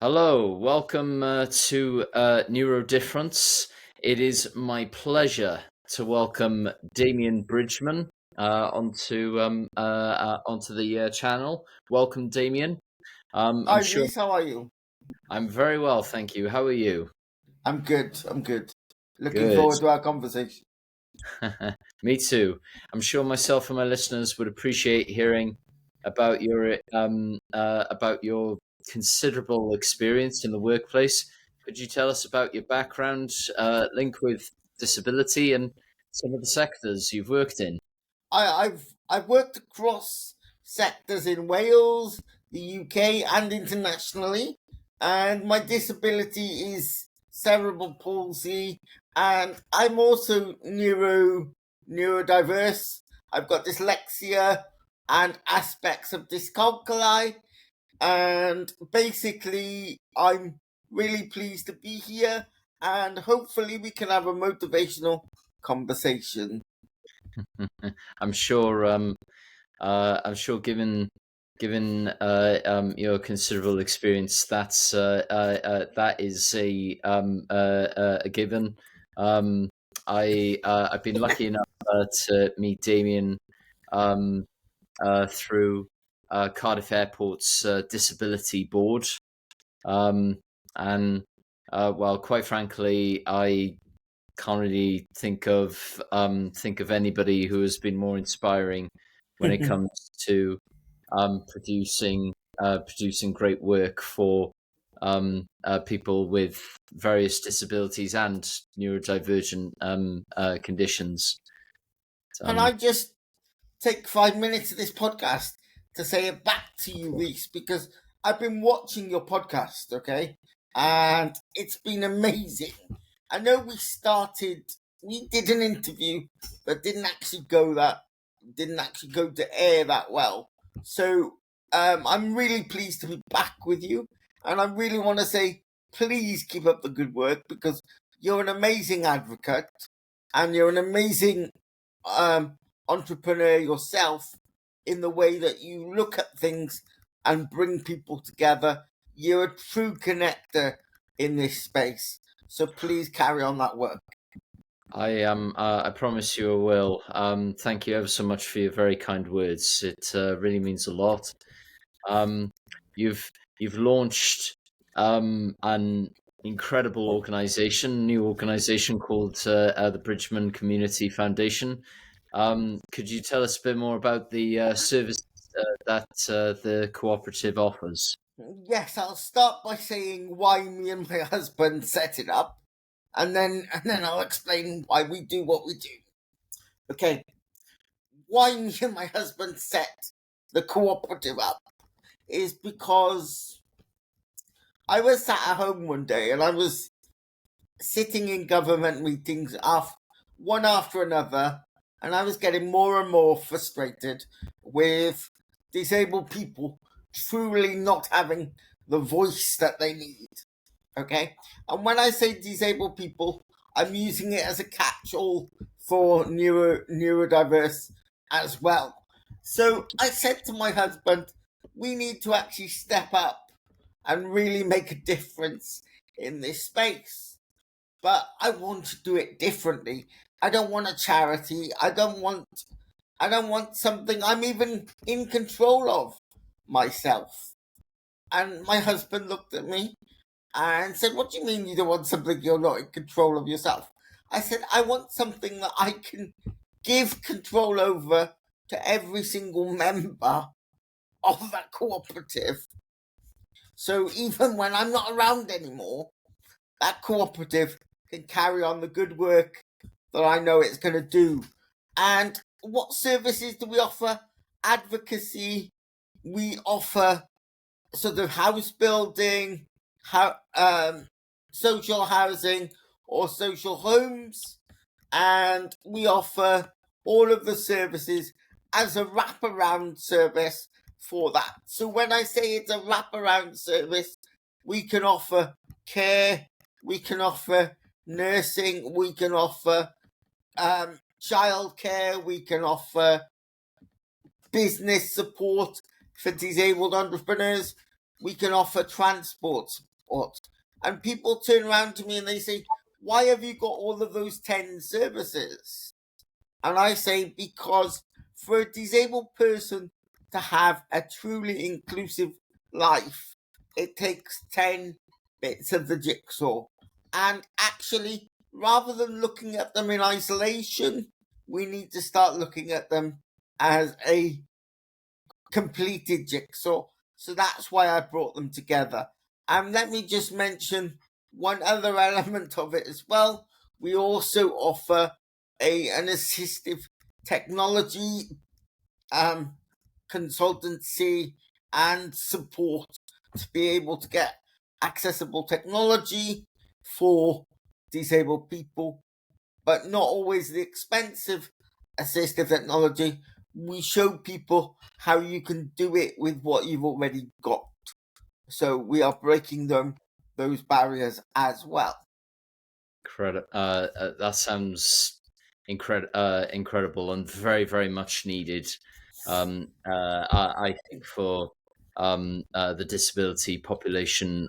Hello, welcome to Neurodifference. It is my pleasure to welcome Damian Bridgeman onto the channel. Welcome, Damian. Hi, I'm sure Rhys, how are you? I'm very well, thank you. How are you? I'm good. Looking Good. forward to our conversation. Me too. I'm sure myself and my listeners would appreciate hearing about your considerable experience in the workplace. Could you tell us about your background, link with disability, and some of the sectors you've worked in? I've worked across sectors in Wales, the UK, and internationally, and my disability is cerebral palsy, and I'm also neurodiverse. I've got dyslexia and aspects of dyscalculia, and basically, I'm really pleased to be here, and hopefully, we can have a motivational conversation. I'm sure. Given your considerable experience, that is a given. I've been lucky enough to meet Damian through Cardiff Airport's disability board, and well, quite frankly, I can't really think of anybody who has been more inspiring when it comes to producing great work for people with various disabilities and neurodivergent conditions. Can I just take 5 minutes of this podcast to say it back to you, Rhys? Because I've been watching your podcast, okay? And it's been amazing. I know we did an interview, but didn't actually go to air that well. So I'm really pleased to be back with you. And I really want to say, please keep up the good work because you're an amazing advocate and you're an amazing entrepreneur yourself in the way that you look at things and bring people together. You're a true connector in this space. So please carry on that work. I promise you I will. Thank you ever so much for your very kind words. It really means a lot. You've launched an incredible new organization called the Bridgman Community Foundation. Could you tell us a bit more about the service that the cooperative offers? Yes, I'll start by saying why me and my husband set it up, and then I'll explain why we do what we do. Okay, why me and my husband set the cooperative up is because I was sat at home one day and I was sitting in government meetings one after another, and I was getting more and more frustrated with disabled people truly not having the voice that they need. Okay? And when I say disabled people, I'm using it as a catch-all for neurodiverse as well. So I said to my husband, we need to actually step up and really make a difference in this space. But I want to do it differently. I don't want a charity. I don't want something I'm even in control of myself. And my husband looked at me and said, what do you mean you don't want something you're not in control of yourself? I said, I want something that I can give control over to every single member of that cooperative. So even when I'm not around anymore, that cooperative can carry on the good work that I know it's going to do. And what services do we offer? Advocacy. We offer sort of house building, social housing or social homes, and we offer all of the services as a wraparound service for that. So when I say it's a wraparound service, we can offer care, we can offer nursing, we can offer childcare, we can offer business support for disabled entrepreneurs, we can offer transport. support. And people turn around to me and they say, why have you got all of those 10 services? And I say, because for a disabled person to have a truly inclusive life, it takes 10 bits of the jigsaw. And actually, rather than looking at them in isolation, we need to start looking at them as a completed jigsaw. So that's why I brought them together. And let me just mention one other element of it as well. We also offer an assistive technology consultancy and support to be able to get accessible technology for disabled people, but not always the expensive assistive technology. We show people how you can do it with what you've already got. So we are breaking those barriers as well. That sounds incredible and very, very much needed. I think for the disability population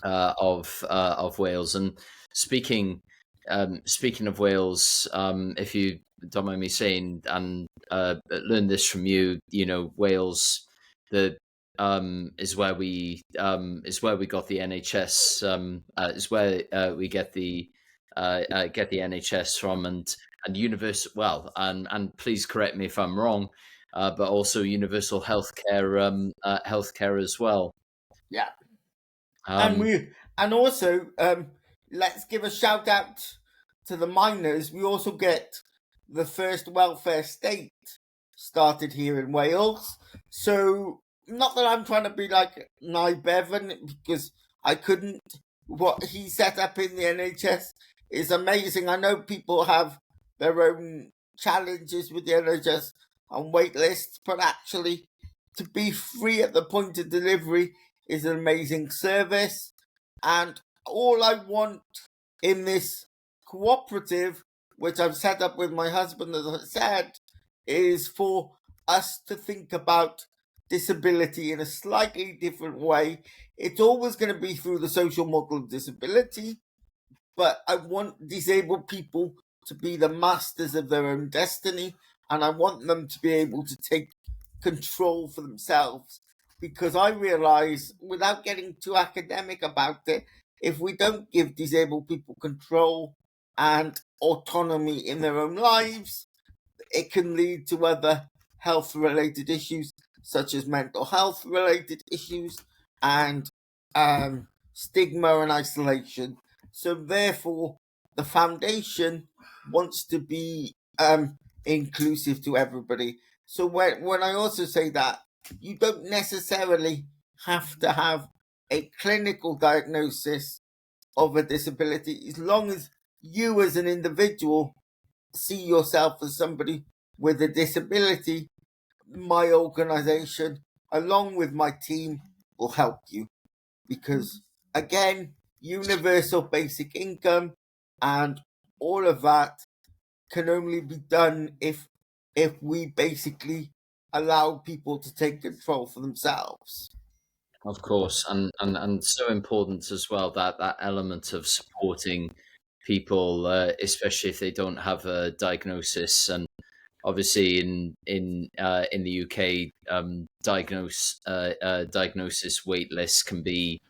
of Wales. And speaking of Wales, if you don't mind me saying, and learn this from you, Wales, is where we got the NHS. Is where we get the NHS from, and universal. Well, and please correct me if I'm wrong, but also universal healthcare as well. Yeah. And also let's give a shout out to the miners. We also get the first welfare state started here in Wales. So not that I'm trying to be like Nye Bevan, because I couldn't. What he set up in the NHS is amazing. I know people have their own challenges with the NHS and wait lists, but actually to be free at the point of delivery is an amazing service. And all I want in this cooperative, which I've set up with my husband, as I said, is for us to think about disability in a slightly different way. It's always going to be through the social model of disability, but I want disabled people to be the masters of their own destiny, and I want them to be able to take control for themselves. Because I realise, without getting too academic about it, if we don't give disabled people control and autonomy in their own lives, it can lead to other health-related issues, such as mental health-related issues and stigma and isolation. So therefore, the foundation wants to be inclusive to everybody. So when I also say that, you don't necessarily have to have a clinical diagnosis of a disability, as long as you as an individual see yourself as somebody with a disability. My organisation, along with my team, will help you, because again, universal basic income and all of that can only be done if we basically allow people to take control for themselves. Of course, and so important as well, that element of supporting people, especially if they don't have a diagnosis. And obviously, in the UK, diagnosis wait lists can be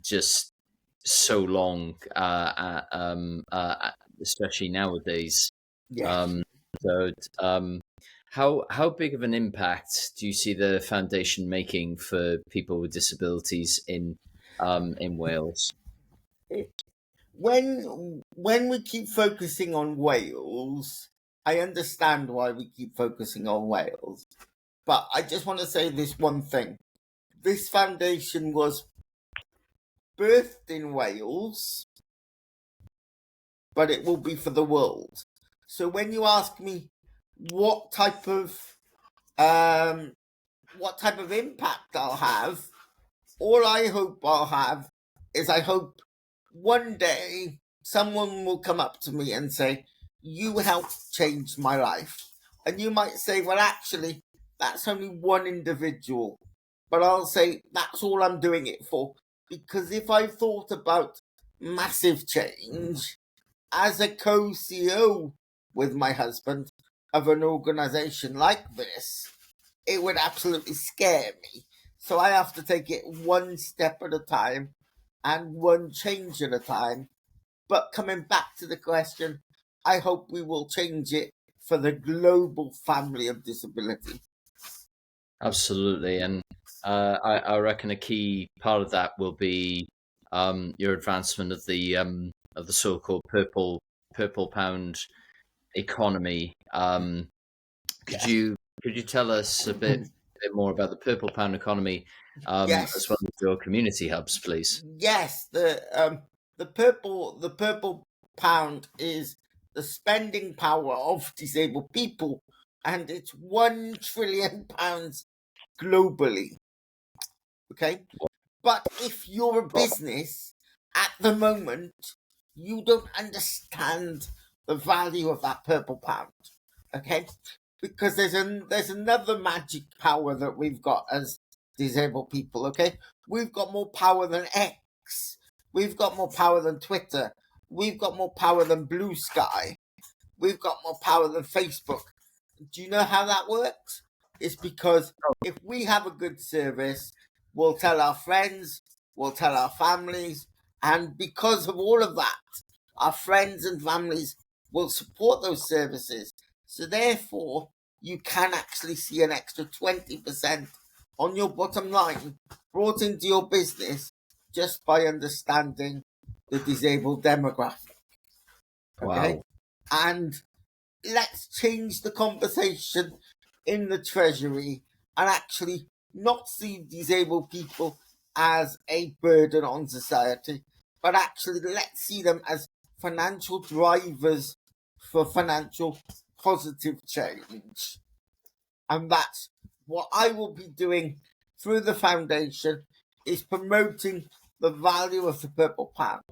just so long, especially nowadays. Yeah. So, how big of an impact do you see the foundation making for people with disabilities in Wales? When we keep focusing on Wales, I understand why we keep focusing on Wales, but I just want to say this one thing. This foundation was birthed in Wales, but it will be for the world. So when you ask me what type of impact I'll have, all I hope I'll have is, I hope one day someone will come up to me and say, you helped change my life. And you might say, well, actually, that's only one individual. but I'll say that's all I'm doing it for. Because if I thought about massive change as a co-CEO with my husband of an organization like this, it would absolutely scare me. So I have to take it one step at a time and one change at a time. But coming back to the question, I hope we will change it for the global family of disability. Absolutely, and I reckon a key part of that will be your advancement of the so-called purple pound economy. Could you tell us a bit more about the purple pound economy, Yes. as well as your community hubs, please? Yes, the purple pound is the spending power of disabled people, and it's £1 trillion globally. Okay, but if you're a business at the moment, you don't understand the value of that purple pound. Okay, because there's another magic power that we've got as disabled people. Okay, we've got more power than X. We've got more power than Twitter. We've got more power than Blue Sky. We've got more power than Facebook. Do you know how that works? It's because if we have a good service, we'll tell our friends, we'll tell our families, and because of all of that, our friends and families will support those services. So therefore, you can actually see an extra 20% on your bottom line brought into your business just by understanding the disabled demographic. Okay? Wow. And let's change the conversation in the Treasury and actually not see disabled people as a burden on society, but actually let's see them as financial drivers for financial positive change. And that's what I will be doing through the foundation, is promoting the value of the purple pound.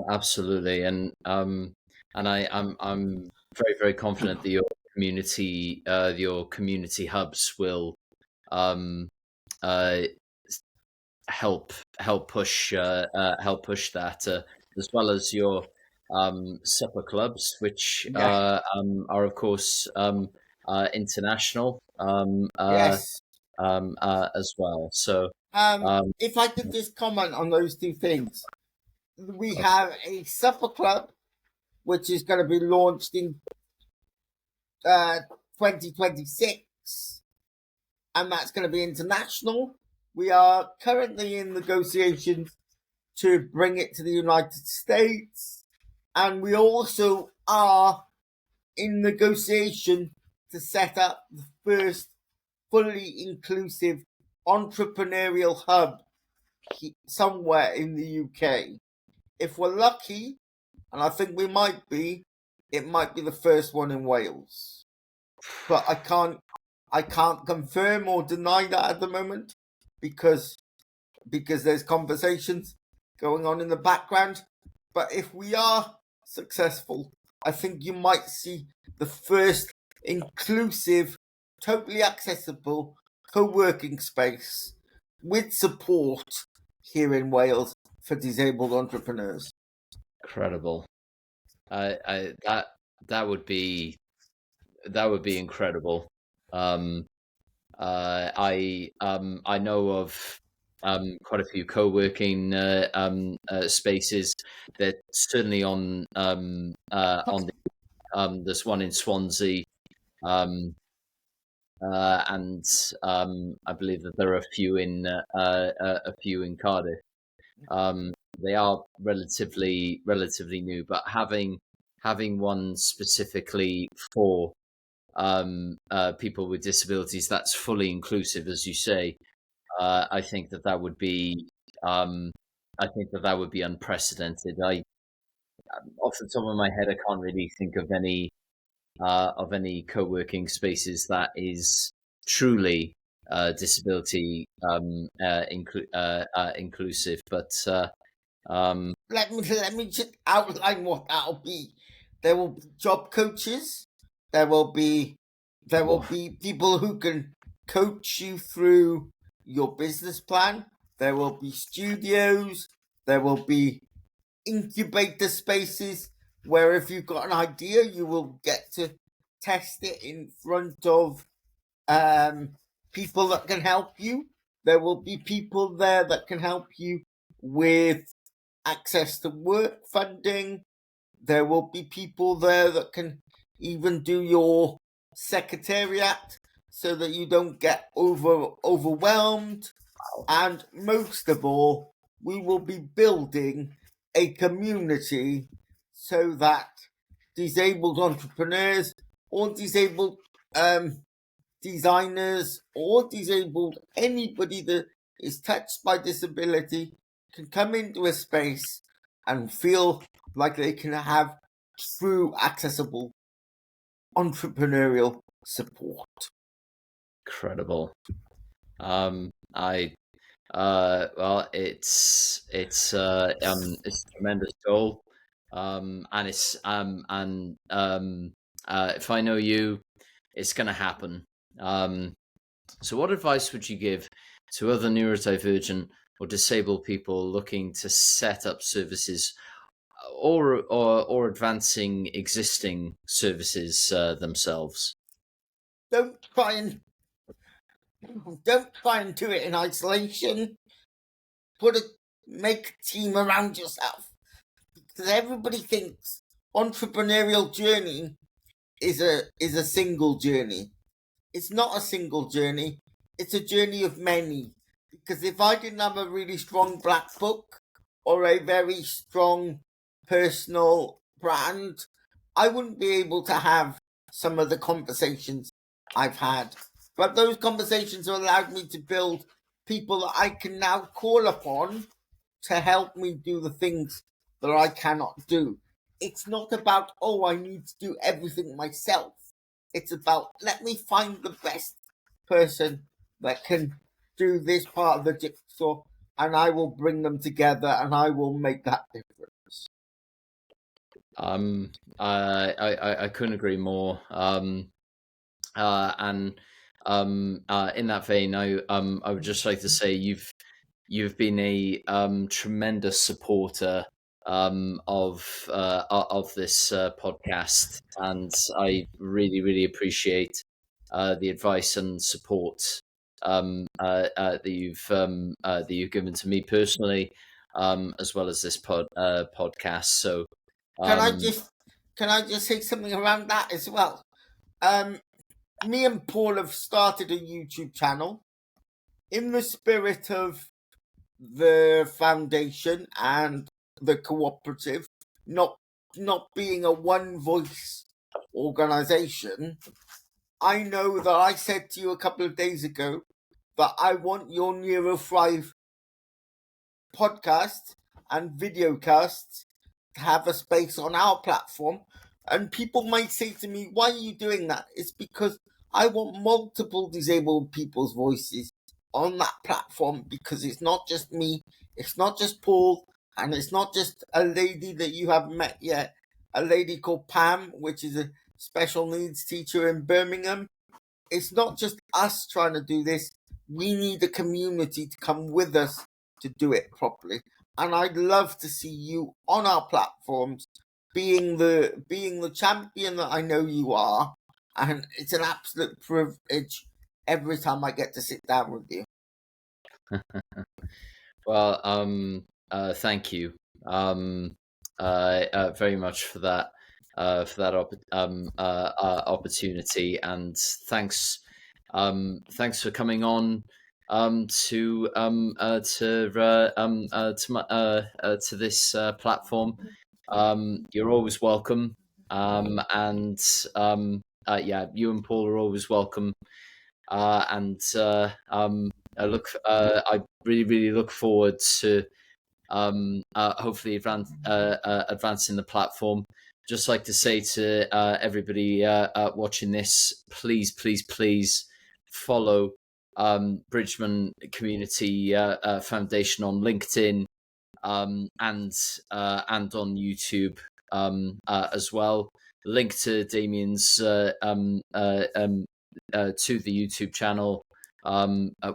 Absolutely, and I'm very, very confident that your community hubs will help push that, as well as your supper clubs, which are of course international Yes. as well. So If I could just comment on those two things. We have a supper club, which is going to be launched in 2026, and that's going to be international. We are currently in negotiations to bring it to the United States, and we also are in negotiation to set up the first fully inclusive entrepreneurial hub somewhere in the UK. If we're lucky, and I think we might be, it might be the first one in Wales. But I can't confirm or deny that at the moment because there's conversations going on in the background. But if we are successful, I think you might see the first inclusive, totally accessible co-working space with support here in Wales for disabled entrepreneurs. incredible. That would be incredible. I know of quite a few co-working spaces that certainly on the there's one in Swansea, and I believe that there are a few in Cardiff. They are relatively new, but having one specifically for people with disabilities that's fully inclusive, as you say, I think that would be unprecedented. Off the top of my head, I can't really think of any co-working spaces that is truly disability inclusive. But let me just outline what that'll be. There will be job coaches. There will be people who can coach you through your business plan. There will be studios, there will be incubator spaces where if you've got an idea, you will get to test it in front of people that can help you. There will be people there that can help you with access to work funding. There will be people there that can even do your secretariat so that you don't get overwhelmed. And most of all, we will be building a community so that disabled entrepreneurs or disabled designers or disabled anybody that is touched by disability can come into a space and feel like they can have true accessible entrepreneurial support. Incredible. Well, it's a tremendous goal. And it's if I know you, it's going to happen. So what advice would you give to other neurodivergent or disabled people looking to set up services or advancing existing services themselves? Don't try and do it in isolation. Make a team around yourself, because everybody thinks entrepreneurial journey is a single journey. It's not a single journey. It's a journey of many. Because if I didn't have a really strong black book or a very strong personal brand, I wouldn't be able to have some of the conversations I've had. But those conversations have allowed me to build people that I can now call upon to help me do the things that I cannot do. It's not about, I need to do everything myself. It's about, let me find the best person that can do this part of the jigsaw, and I will bring them together and I will make that difference. I couldn't agree more. In that vein, I would just like to say you've been a tremendous supporter of this podcast, and I really appreciate the advice and support that you've given to me personally, as well as this podcast. So, can I just say something around that as well? Me and Paul have started a YouTube channel in the spirit of the foundation and the cooperative, not being a one voice organization. I know that I said to you a couple of days ago that I want your Neuro5 podcast and videocasts to have a space on our platform. And people might say to me, why are you doing that? It's because I want multiple disabled people's voices on that platform, because it's not just me, it's not just Paul, and it's not just a lady that you haven't met yet, a lady called Pam, which is a special needs teacher in Birmingham. It's not just us trying to do this. We need a community to come with us to do it properly. And I'd love to see you on our platforms being the champion that I know you are. And it's an absolute privilege every time I get to sit down with you. Well, thank you very much for that opportunity, and thanks for coming on to this platform. You're always welcome, and you and Paul are always welcome. I really look forward to hopefully advancing the platform. Just like to say to everybody watching this, please follow Bridgman Community Foundation on LinkedIn and on YouTube as well. Link to Damian's to the YouTube channel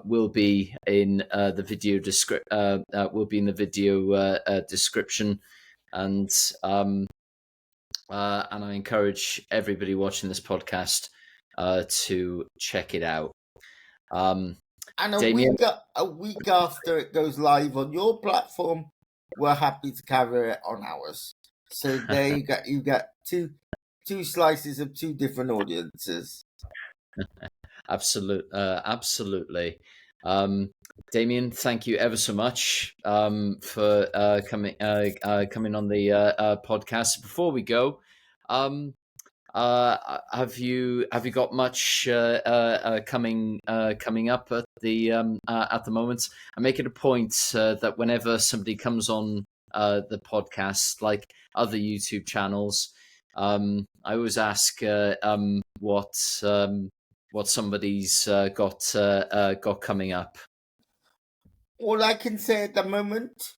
will be in the video description, and I encourage everybody watching this podcast to check it out. And Damian, a week after it goes live on your platform, we're happy to carry it on ours. So there you get two slices of two different audiences. absolutely. Damian, thank you ever so much for coming on the podcast. Before we go, have you got much coming up at the moment? I make it a point that whenever somebody comes on the podcast, like other YouTube channels, I always ask what somebody's got coming up. All I can say at the moment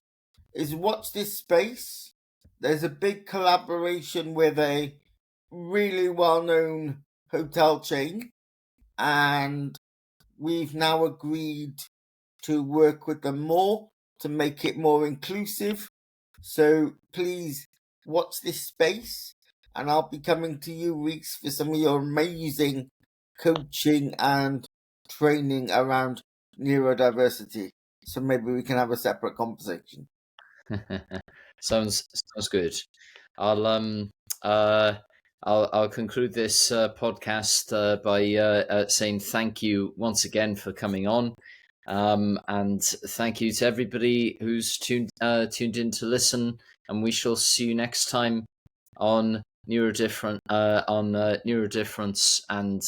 is watch this space. There's a big collaboration with a really well-known hotel chain, and we've now agreed to work with them more to make it more inclusive. So please watch this space, and I'll be coming to you, Rhys, for some of your amazing coaching and training around neurodiversity. So maybe we can have a separate conversation. Sounds good. I'll conclude this podcast by saying thank you once again for coming on, and thank you to everybody who's tuned in to listen. And we shall see you next time on Neurodifference and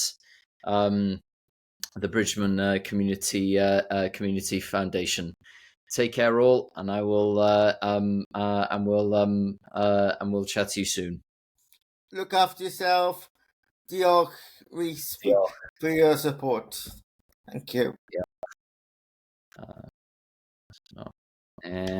the Bridgman Community Foundation. Take care, all, and I will and we'll chat to you soon. Look after yourself. Diolch, Rhys, for your support. Thank you. Yeah. And